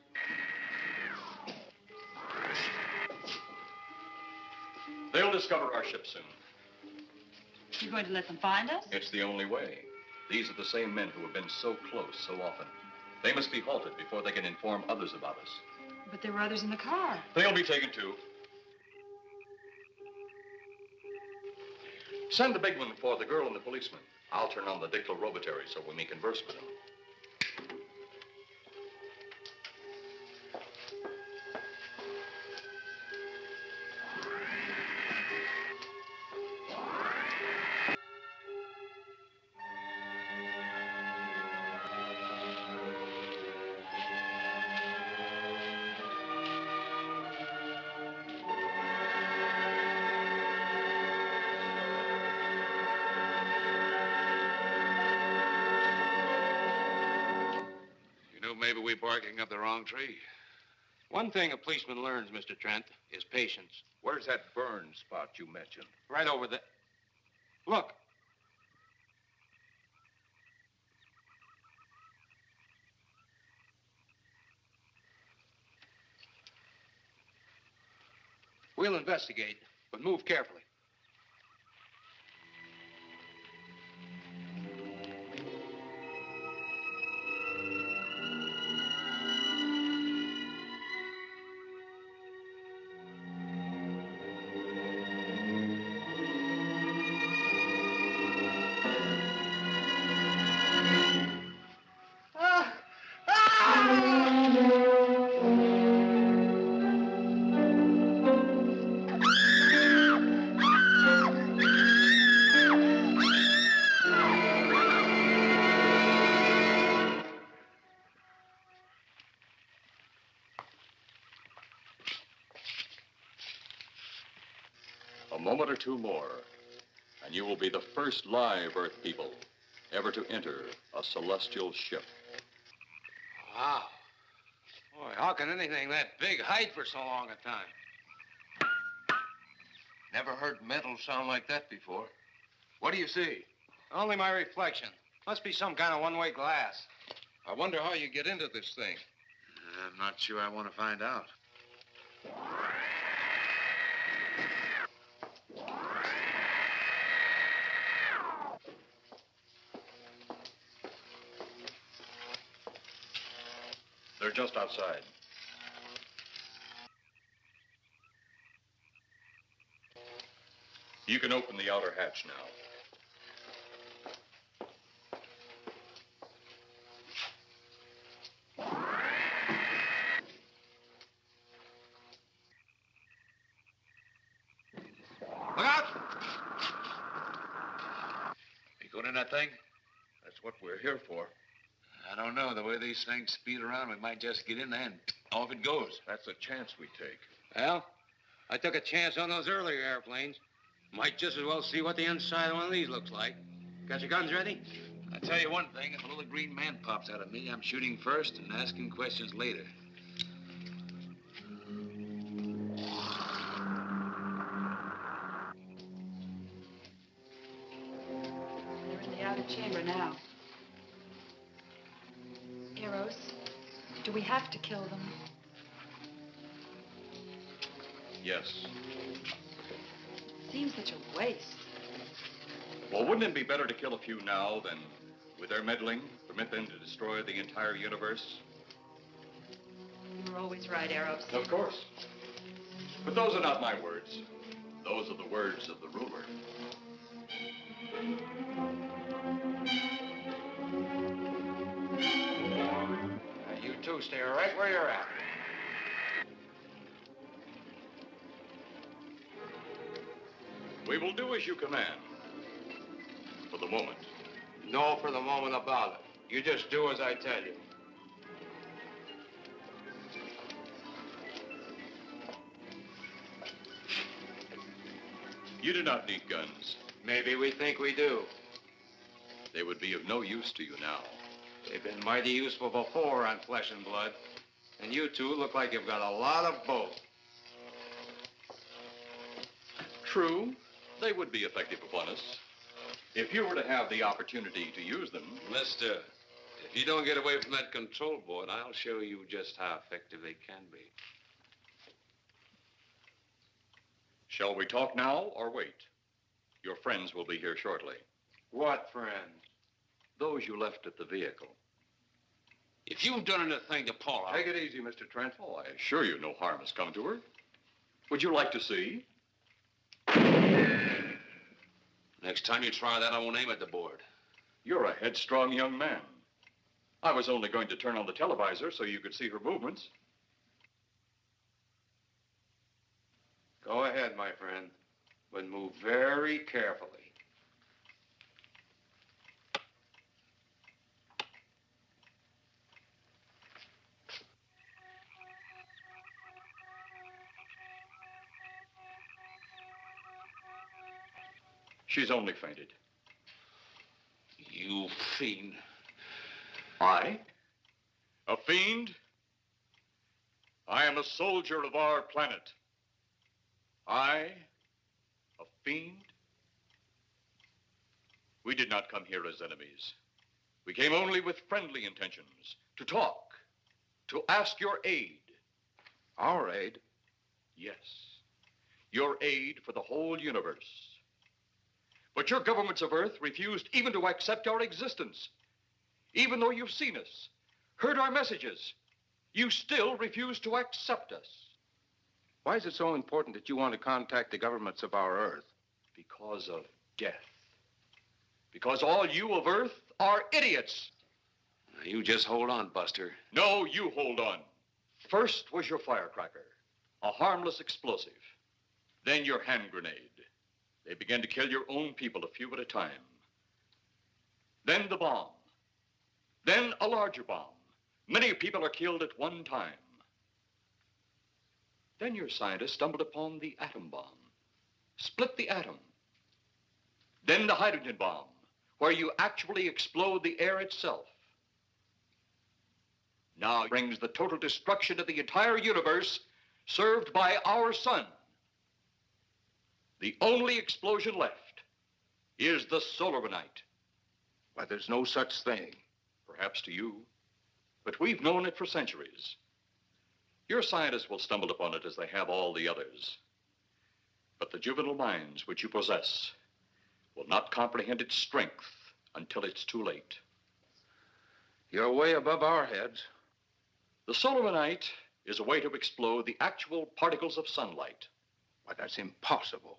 They'll discover our ship soon. You're going to let them find us? It's the only way. These are the same men who have been so close so often. They must be halted before they can inform others about us. But there were others in the car. They'll be taken too. Send the big one for the girl and the policeman. I'll turn on the dictorobatary so we may converse with them. Maybe we're barking up the wrong tree. One thing a policeman learns, Mr. Trent, is patience. Where's that burn spot you mentioned? Right over there. Look. We'll investigate, but move carefully. moment or two more, and you will be the first live Earth people ever to enter a celestial ship. Wow. Boy, how can anything that big hide for so long a time? Never heard metal sound like that before. What do you see? Only my reflection. Must be some kind of one-way glass. I wonder how you get into this thing. I'm not sure I want to find out. They're just outside. You can open the outer hatch now. Look out! You going in that thing? That's what we're here for. I don't know. The way these things speed around, we might just get in there and off it goes. That's a chance we take. Well, I took a chance on those earlier airplanes. Might just as well see what the inside of one of these looks like. Got your guns ready? I'll tell you one thing. If a little green man pops out of me, I'm shooting first and asking questions later. They're in the outer chamber now. Eros, do we have to kill them? Yes. Seems such a waste. Well, wouldn't it be better to kill a few now than, with their meddling, permit them to destroy the entire universe? You're always right, Eros. Of course. But those are not my words. Those are the words of the ruler. You two stay right where you're at. We will do as you command. For the moment. No for the moment about it. You just do as I tell you. You do not need guns. Maybe we think we do. They would be of no use to you now. They've been mighty useful before on flesh and blood. And you two look like you've got a lot of both. True, they would be effective upon us. If you were to have the opportunity to use them. Mister, if you don't get away from that control board, I'll show you just how effective they can be. Shall we talk now or wait? Your friends will be here shortly. What friends? Those you left at the vehicle. If you've done anything to Paula... Take it easy, Mr. Trent. Oh, I assure you no harm has come to her. Would you like to see? Next time you try that, I won't aim at the board. You're a headstrong young man. I was only going to turn on the televisor so you could see her movements. Go ahead, my friend, but move very carefully. She's only fainted. You fiend. I? A fiend? I am a soldier of our planet. I? A fiend? We did not come here as enemies. We came only with friendly intentions, to talk, to ask your aid. Our aid? Yes, your aid for the whole universe. But your governments of Earth refused even to accept our existence. Even though you've seen us, heard our messages, you still refuse to accept us. Why is it so important that you want to contact the governments of our Earth? Because of death. Because all you of Earth are idiots. Now, you just hold on, Buster. No, you hold on. First was your firecracker, a harmless explosive. Then your hand grenade. They began to kill your own people a few at a time. Then the bomb. Then a larger bomb. Many people are killed at one time. Then your scientists stumbled upon the atom bomb. split the atom. Then the hydrogen bomb, where you actually explode the air itself. Now brings the total destruction of the entire universe served by our sun. The only explosion left is the solar night. Why, there's no such thing. Perhaps to you, but we've known it for centuries. Your scientists will stumble upon it as they have all the others. But the juvenile minds which you possess will not comprehend its strength until it's too late. You're way above our heads. The solar night is a way to explode the actual particles of sunlight. Why, that's impossible.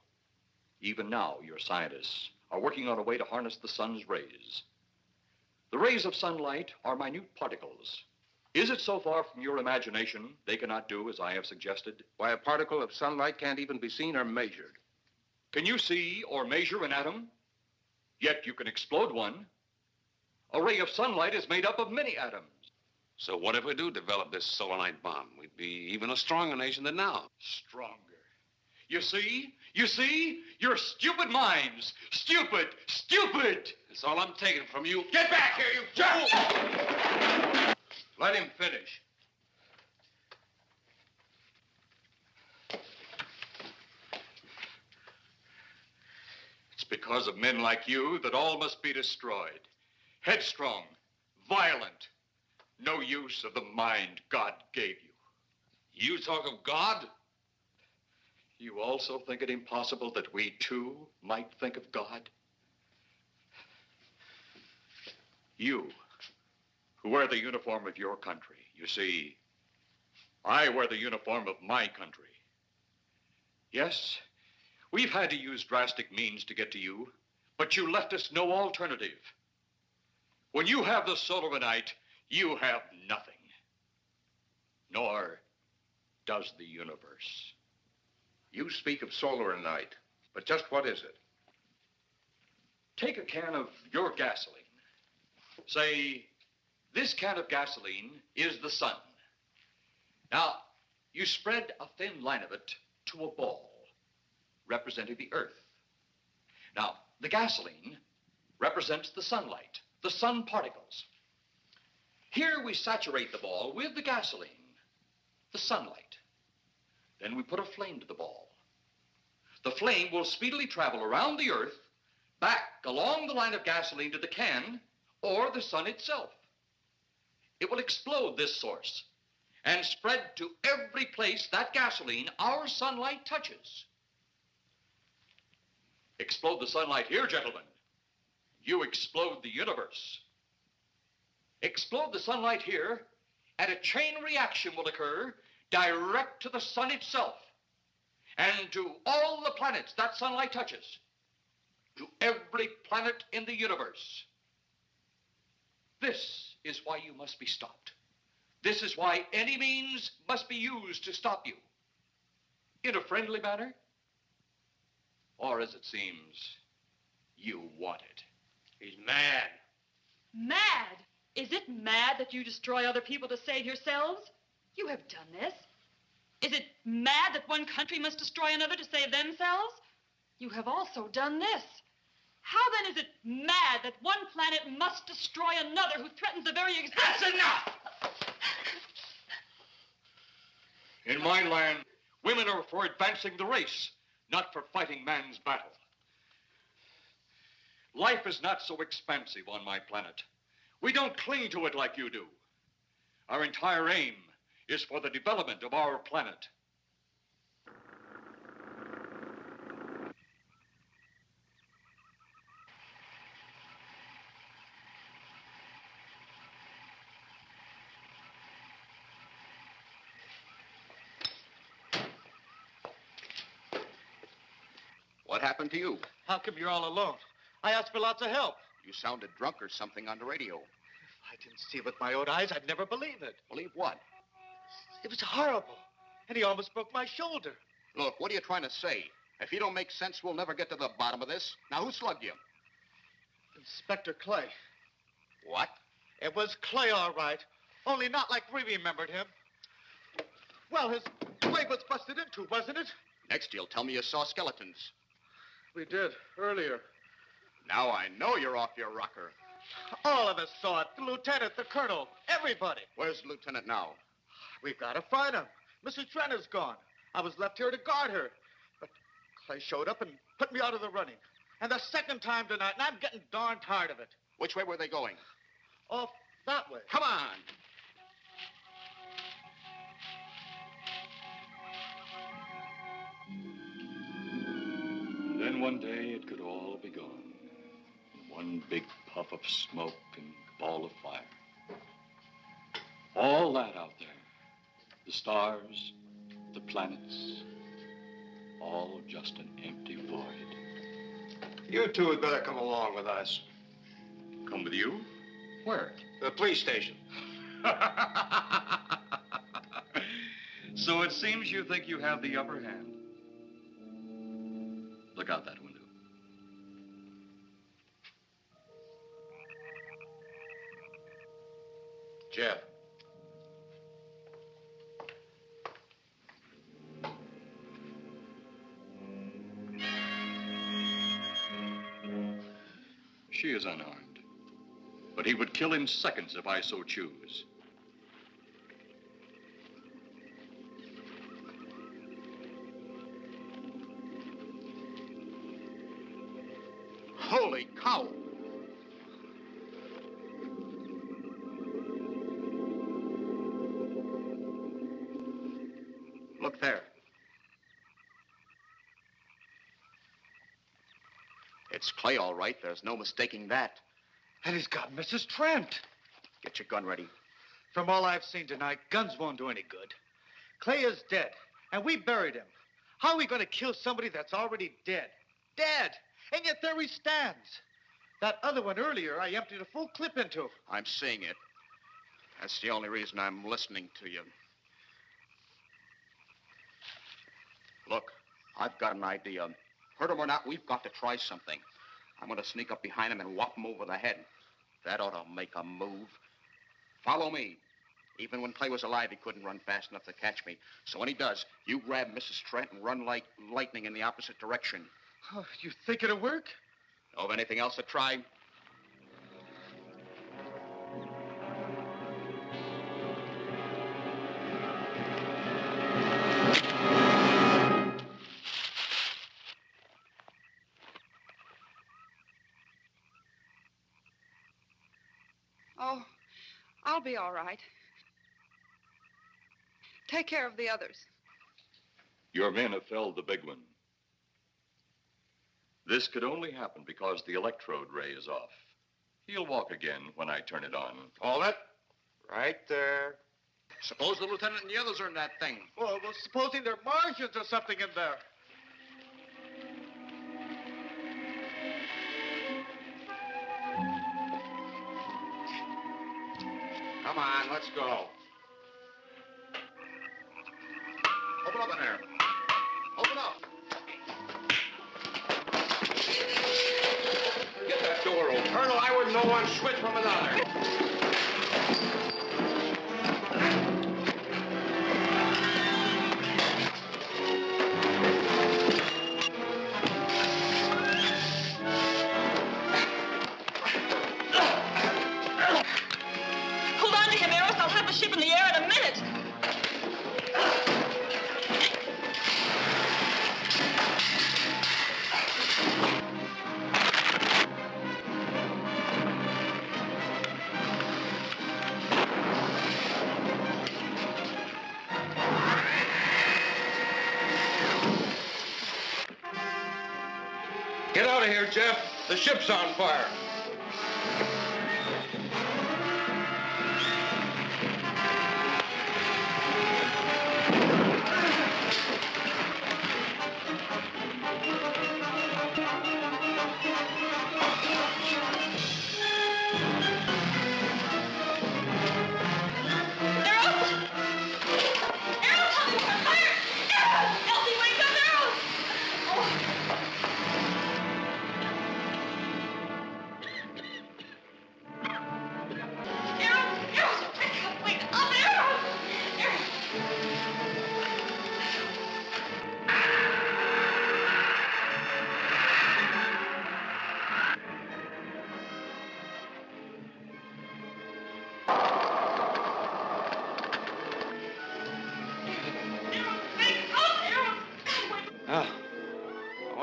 Even now, your scientists are working on a way to harness the sun's rays. The rays of sunlight are minute particles. Is it so far from your imagination they cannot do as I have suggested? Why, a particle of sunlight can't even be seen or measured. Can you see or measure an atom? Yet you can explode one. A ray of sunlight is made up of many atoms. So what if we do develop this solar night bomb? We'd be even a stronger nation than now. Stronger. You see? Your stupid minds. Stupid! That's all I'm taking from you. Get back here, you jerk! Let him finish. It's because of men like you that all must be destroyed. Headstrong, violent, no use of the mind God gave you. You talk of God? You also think it impossible that we, too, might think of God? You, who wear the uniform of your country. You see, I wear the uniform of my country. Yes, we've had to use drastic means to get to you, but you left us no alternative. When you have the solar night, you have nothing. Nor does the universe. You speak of solar night, but just what is it? Take a can of your gasoline. Say, this can of gasoline is the sun. Now, you spread a thin line of it to a ball, representing the earth. Now, the gasoline represents the sunlight, the sun particles. Here we saturate the ball with the gasoline, the sunlight. Then we put a flame to the ball. The flame will speedily travel around the earth, back along the line of gasoline to the can, or the sun itself. It will explode this source and spread to every place that gasoline, our sunlight, touches. Explode the sunlight here, gentlemen. You explode the universe. Explode the sunlight here, and a chain reaction will occur direct to the sun itself and to all the planets that sunlight touches, to every planet in the universe. This is why you must be stopped. This is why any means must be used to stop you. In a friendly manner, or as it seems, you want it. He's mad. Mad? Is it mad that you destroy other people to save yourselves? You have done this. Is it mad that one country must destroy another to save themselves? You have also done this. How then is it mad that one planet must destroy another who threatens the very existence? That's enough! In my land, women are for advancing the race, not for fighting man's battle. Life is not so expansive on my planet. We don't cling to it like you do. Our entire aim is for the development of our planet. What happened to you? How come you're all alone? I asked for lots of help. You sounded drunk or something on the radio. If I didn't see it with my own eyes, I'd never believe it. Believe what? It was horrible. And he almost broke my shoulder. Look, what are you trying to say? If you don't make sense, we'll never get to the bottom of this. Now, who slugged you? Inspector Clay. What? It was Clay, all right. Only not like we remembered him. Well, his leg was busted into, wasn't it? Next, you'll tell me you saw skeletons. We did, earlier. Now I know you're off your rocker. All of us saw it. The lieutenant, the colonel, everybody. Where's the lieutenant now? We've got to find him. Mrs. Trent is gone. I was left here to guard her. But Clay showed up and put me out of the running. And the second time tonight, and I'm getting darn tired of it. Which way were they going? Off that way. Come on. And then one day it could all be gone. One big puff of smoke and ball of fire. All that out there. The stars, the planets, all just an empty void. You two had better come along with us. Come with you? Where? The police station. So it seems you think you have the upper hand. Look out that window. Jeff. She is unarmed. But he would kill in seconds if I so choose. Holy cow! Look there. It's Clay, all right. There's no mistaking that. And he's got Mrs. Trent. Get your gun ready. From all I've seen tonight, guns won't do any good. Clay is dead, and we buried him. How are we going to kill somebody that's already dead? Dead! And yet there he stands. That other one earlier, I emptied a full clip into. I'm seeing it. That's the only reason I'm listening to you. Look, I've got an idea. Hurt him or not, we've got to try something. I'm going to sneak up behind him and whop him over the head. That ought to make a move. Follow me. Even when Clay was alive, he couldn't run fast enough to catch me. So when he does, you grab Mrs. Trent and run like lightning in the opposite direction. Oh, you think it'll work? Know of anything else to try? Oh, I'll be all right. Take care of the others. Your men have felled the big one. This could only happen because the electrode ray is off. He'll walk again when I turn it on. Hold it. Right there. Suppose the lieutenant and the others are in that thing. Well, supposing there are Martians or something in there. Come on, let's go. Open up in there. Open up. Get that door open. Colonel, I wouldn't know one switch from another. Hold on to him, Eros. I'll have the ship in the air in a minute. Get out of here, Jeff. The ship's on fire.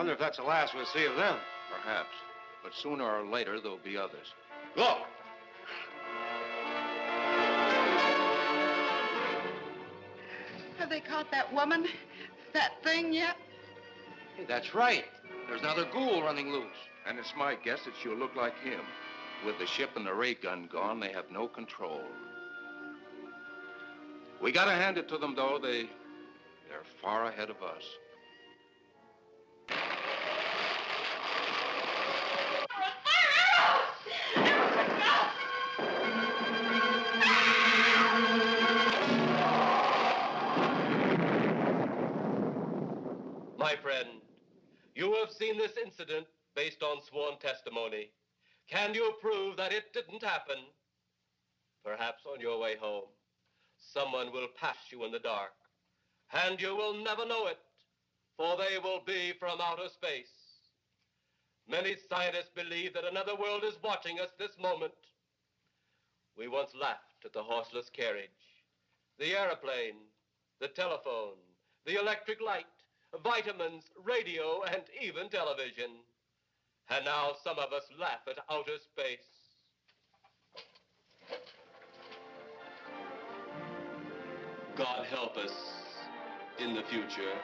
wonder if that's the last we'll see of them. Perhaps. But sooner or later, there'll be others. Look! Have they caught that woman? That thing yet? Hey, that's right. There's another ghoul running loose. And it's my guess that she'll look like him. With the ship and the ray gun gone, they have no control. We gotta hand it to them, though. They're far ahead of us. My friend, you have seen this incident based on sworn testimony. Can you prove that it didn't happen? Perhaps on your way home, someone will pass you in the dark, and you will never know it, for they will be from outer space. Many scientists believe that another world is watching us this moment. We once laughed at the horseless carriage, the airplane, the telephone, the electric light, vitamins, radio, and even television. And now some of us laugh at outer space. God help us in the future.